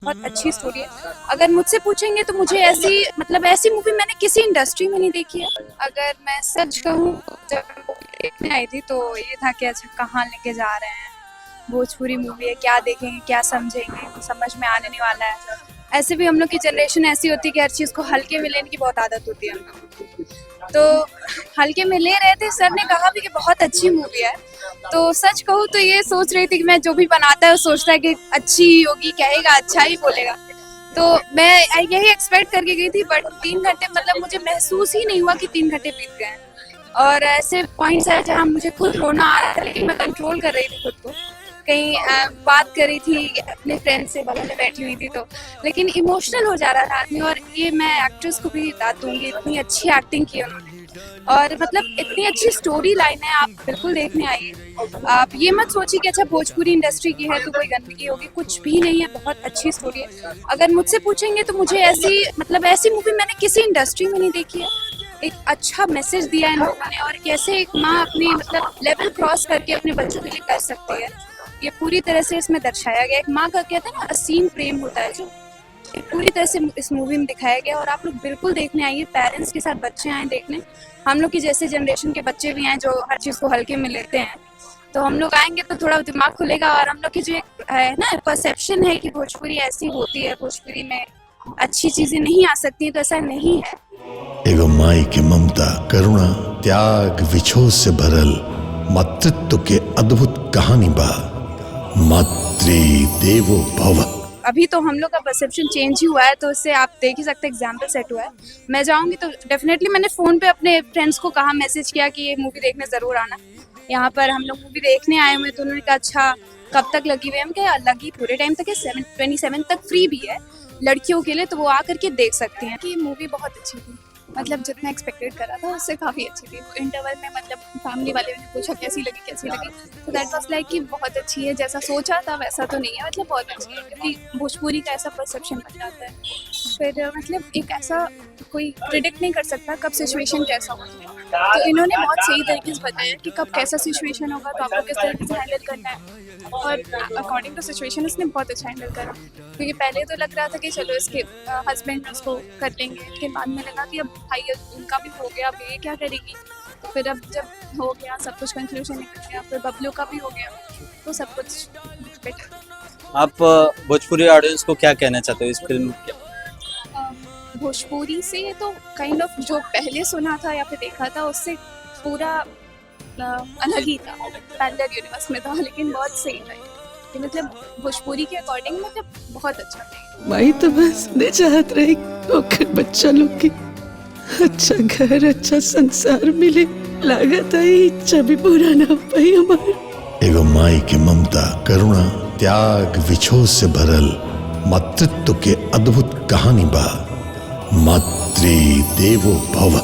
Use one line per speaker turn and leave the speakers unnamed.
बहुत अच्छी स्टोरी है। अगर मुझसे पूछेंगे तो मुझे ऐसी मूवी मैंने किसी इंडस्ट्री में नहीं देखी है। अगर मैं सच कहूँ, जब देखने आई थी तो ये था कि अच्छा कहाँ लेके जा रहे हैं, भोजपुरी मूवी है, क्या देखेंगे क्या समझेंगे, तो समझ में आने नहीं वाला है। ऐसे भी हम लोग की जनरेशन ऐसी होती है कि हर चीज़ को हल्के में लेने की बहुत आदत होती है हम लोग को। तो हल्के में ले रहे थे, सर ने कहा भी कि बहुत अच्छी मूवी है। तो सच कहूँ तो ये सोच रही थी कि मैं जो भी बनाता है वो सोचता है कि अच्छी ही होगी, कहेगा अच्छा ही बोलेगा। तो मैं यही एक्सपेक्ट करके गई थी, बट 3 घंटे मतलब मुझे महसूस ही नहीं हुआ कि 3 घंटे बीत गए हैं। और ऐसे पॉइंट्स है जहाँ मुझे खुद रोना आ रहा था, लेकिन मैं कंट्रोल कर रही थी खुद को। कहीं बात कर रही थी अपने फ्रेंड से, बगल में बैठी हुई थी तो, लेकिन इमोशनल हो जा रहा था आदमी। और ये मैं एक्ट्रेस को भी दाद दूंगी, इतनी अच्छी एक्टिंग की उन्होंने, और मतलब इतनी अच्छी स्टोरी लाइन है। आप बिल्कुल देखने आइए। आप ये मत सोचिए कि अच्छा भोजपुरी इंडस्ट्री की है तो कोई गंदगी होगी, कुछ भी नहीं है, बहुत अच्छी स्टोरी है। अगर मुझसे पूछेंगे तो मुझे ऐसी मूवी मैंने किसी इंडस्ट्री में नहीं देखी है। एक अच्छा मैसेज दिया है इन लोगों ने, और कैसे एक माँ अपनी मतलब लेवल क्रॉस करके अपने बच्चों के लिए कर सकती है, ये पूरी तरह से इसमें दर्शाया गया। एक माँ का कहते हैं ना असीम प्रेम होता है, जो पूरी तरह से इस मूवी में दिखाया गया। और आप लोग बिल्कुल देखने आइए, पेरेंट्स के साथ बच्चे आए देखने। हम लोग की जैसे जनरेशन के बच्चे भी हैं जो हर चीज़ को हल्के में लेते हैं, तो हम लोग आएंगे तो थोड़ा दिमाग खुलेगा। और हम लोग की जो एक है ना परसेप्शन है कि भोजपुरी ऐसी होती है, भोजपुरी में अच्छी चीज़ें नहीं आ सकती, तो ऐसा नहीं है।
एगो माई के ममता, करुणा, त्याग, विछोह से भरल मातृत्व के अद्भुत कहानी बा मातृ देवो भव।
अभी तो हम लोग का परसेप्शन चेंज ही हुआ है, तो इससे आप देख ही सकते हैं, एग्जाम्पल सेट हुआ है। मैं जाऊंगी तो डेफिनेटली, मैंने फ़ोन पे अपने फ्रेंड्स को कहा, मैसेज किया कि ये मूवी देखने ज़रूर आना। यहाँ पर हम लोग मूवी देखने आए हुए, तो उन्होंने कहा अच्छा कब तक लगी हुई है। हम क्या लगी पूरे टाइम तक है, 27 तक फ्री भी है लड़कियों के लिए, तो वो आ करके देख सकती हैं। कि मूवी बहुत अच्छी थी, मतलब जितना एक्सपेक्टेड करा था उससे काफ़ी अच्छी थी। वो इंटरवल में मतलब फैमिली वाले ने पूछा कैसी लगी, तो दैट वाज लाइक कि बहुत अच्छी है, जैसा सोचा था वैसा तो नहीं है, मतलब बहुत अच्छी है। क्योंकि भोजपुरी का ऐसा परसेप्शन बन जाता है, फिर मतलब एक ऐसा कोई प्रिडिक्ट नहीं कर सकता कब सिचुएशन कैसा होगा। तो इन्होंने बहुत सही तरीके से बताया कि कब कैसा सिचुएशन होगा तो आपको किस तरीके से हैंडल करना है, और अकॉर्डिंग टू सिचुएशन इसने बहुत अच्छा हैंडल करा। क्योंकि पहले तो लग रहा था कि चलो इसके हस्बैंड उसको कर लेंगे, उसके बाद में लगा कि अब भाई उनका भी हो गया, अब ये क्या करेगी। तो फिर अब जब हो गया सब कुछ, कंक्लूजन निकल गया, फिर बबलू का भी हो गया, तो सब कुछ बेटर।
आप भोजपुरी ऑडियंस को क्या कहना चाहते हो इस फिल्म के?
भोजपुरी से तो काइंड ऑफ जो पहले सुना था या फिर देखा था उससे पूरा अलग ही था, पैरेलल यूनिवर्स में था, लेकिन बहुत सही था। कि मतलब भोजपुरी के अकॉर्डिंग मतलब बहुत अच्छा था।
माई तो बस ने चाहत रही ओकर बच्चा लोग की अच्छा घर, अच्छा संसार मिले। लागत है इच्छा भी पूरा ना पाई हमार।
एगो माई के ममता, करुणा, त्याग, विछोह से भरल मातृत्व के अद्भुत कहानी बा मातृ देवो भव।